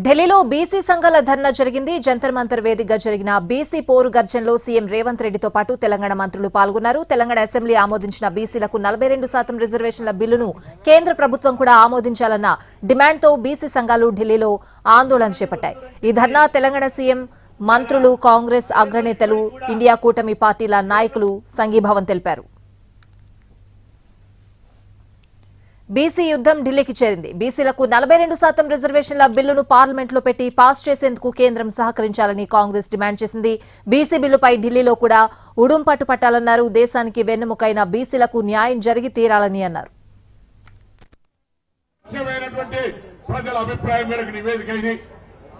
ఢిల్లీలో బీసీ సంఘాల ధర్నా జరిగింది. జంతర్ మంతర్ వేదికగా జరిగిన బీసీ పోరు గర్జనలో సీఎం రేవంత్ రెడ్డితో పాటు తెలంగాణ మంత్రులు పాల్గొన్నారు. తెలంగాణ అసెంబ్లీ ఆమోదించిన బీసీలకు 42% రిజర్వేషన్ల బిల్లును కేంద్ర ప్రభుత్వం కూడా ఆమోదించాలన్న డిమాండ్తో బీసీ సంఘాలు ఢిల్లీలో ఆందోళన చేపట్టాయి. ఈ ధర్నా తెలంగాణ సీఎం, మంత్రులు, కాంగ్రెస్ అగ్రనేతలు, ఇండియా కూటమి పార్టీల నాయకులు సంఘీభావం తెలిపారు. బీసీ యుద్ధం ఢిల్లీకి చేరింది. బీసీలకు 42% రిజర్వేషన్ల బిల్లును పార్లమెంట్లో పెట్టి పాస్ చేసేందుకు కేంద్రం సహకరించాలని కాంగ్రెస్ డిమాండ్ చేసింది. బీసీ బిల్లుపై ఢిల్లీలో కూడా ఉడుంపట్టు పట్టాలన్నారు. దేశానికి వెన్నెముకైన బీసీలకు న్యాయం జరిగి తీరాలని అన్నారు. ప్రజల అభిప్రాయం మేరకు నివేదిక ఇది.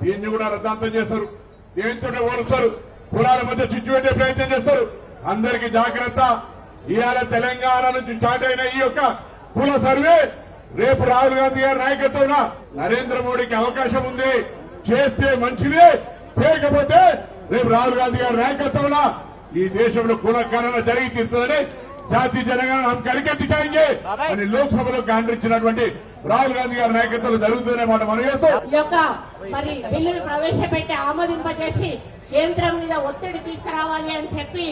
దీన్ని కూడా రద్దాంతం చేస్తారు, దేనితోనే ఓడుస్తారు, కులాల మధ్య చిచ్చు పెట్టే ప్రయత్నం చేస్తారు. అందరికీ జాగ్రత్త. ఇవాళ తెలంగాణ నుంచి స్టార్ట్ అయిన ఈ యొక్క కుల సర్వే రేపు రాహుల్ గాంధీ గారి నాయకత్వంలో నరేంద్ర మోడీకి అవకాశం ఉంది. చేస్తే మంచిదే, చేయకపోతే రేపు రాహుల్ గాంధీ గారి నాయకత్వంలో ఈ దేశంలో కులకరణ జరిగి తీరుతుందని జాతీయ జనగణన हम करके दिखाएंगे అని లోక్సభలో కాండ్రించినటువంటి రాహుల్ గాంధీ గారి నాయకత్వంలో జరుగుతుందనే మాట మనం చేస్తాం. మరి బిల్లును ప్రవేశపెట్టి ఆమోదింపజేసి కేంద్రం మీద ఒత్తిడి తీసుకురావాలి అని చెప్పి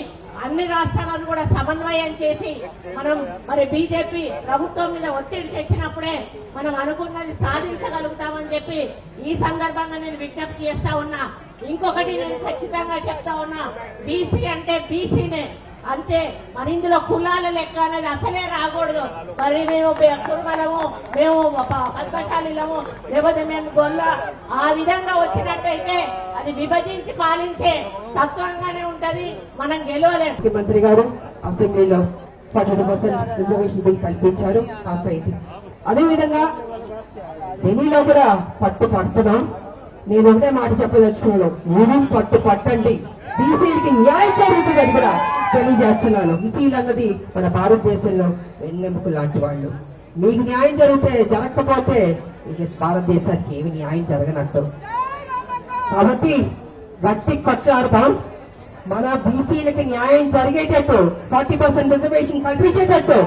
అన్ని రాష్ట్రాలను కూడా సమన్వయం చేసి మనం మరి బీజేపీ ప్రభుత్వం మీద ఒత్తిడి తెచ్చినప్పుడే మనం అనుకున్నది సాధించగలుగుతామని చెప్పి ఈ సందర్భంగా నేను విజ్ఞప్తి చేస్తా ఉన్నా. ఇంకొకటి నేను ఖచ్చితంగా చెప్తా ఉన్నా, బీసీ అంటే బీసీనే అంతే. మన ఇందులో కులాల లెక్క అనేది అసలే రాకూడదు. మరి మేము కుర్మలము, మేము పద్మశాలిలము, లేకపోతే మేము గొల్ల, ఆ విధంగా వచ్చినట్టయితే అది విభజించి పాలించే తత్వంగానే ఉంటది. మనం గెలవలేము. ముఖ్యమంత్రి గారు అసెంబ్లీలో 40% రిజర్వేషన్ బిల్ కల్పించారు, పాస్ అయింది. అదేవిధంగా ఢిల్లీలో కూడా పట్టు పడుతున్నాం. నేను ఒకటే మాట చెప్పదలుచుకున్నాను, మీరు పట్టు పట్టండి, బీసీలకి న్యాయం జరుగుతుందని కూడా తెలియజేస్తున్నాను. బీసీలు అన్నది మన భారతదేశంలో వెన్నెముక లాంటి వాళ్ళు. మీకు న్యాయం జరగకపోతే భారతదేశానికి ఏమి న్యాయం జరగనట్టు. కాబట్టి గట్టి కొట్లాడతాం. మన బీసీలకి న్యాయం జరిగేటట్టు 40% రిజర్వేషన్ కల్పించేటట్టు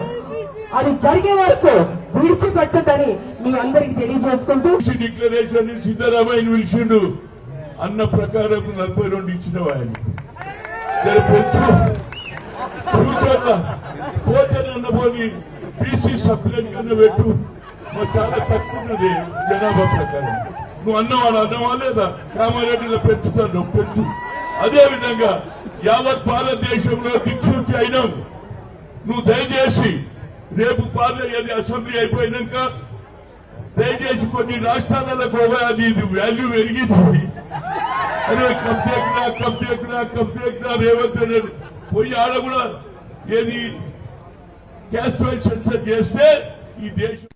అది జరిగే వరకు విడిచిపెట్టదని మీ అందరికి తెలియజేసుకుంటూ డిక్లరేషన్ సిద్ధరామయ్య పిలిచిండు అన్న ప్రకారం 42 ఇచ్చిన ఆయన ఫ్యూచర్ లో పోతేనన్న పోని బీసీ సభ్యులని కన్నా పెట్టు చాలా తక్కువ ఉన్నది జనాభా ప్రకారం. నువ్వు అన్నవాడు అన్నవా లేదా? కామారెడ్డిలో పెంచుతాను, పెంచు. అదే విధంగా యావత్ భారతదేశంలో దిక్సూచి అయినాం. నువ్వు దయచేసి రేపు పార్లమెంట్ అసెంబ్లీ అయిపోయినాక దయచేసి కొన్ని రాష్ట్రాలకు అది వాల్యూ పెరిగింది. అరే కబ్జేకుడా రేవంత్ రెడ్డి పోయి ఆడ కూడా ఏది క్యాస్ట్ వైజ్ సెన్సర్ చేస్తే ఈ దేశం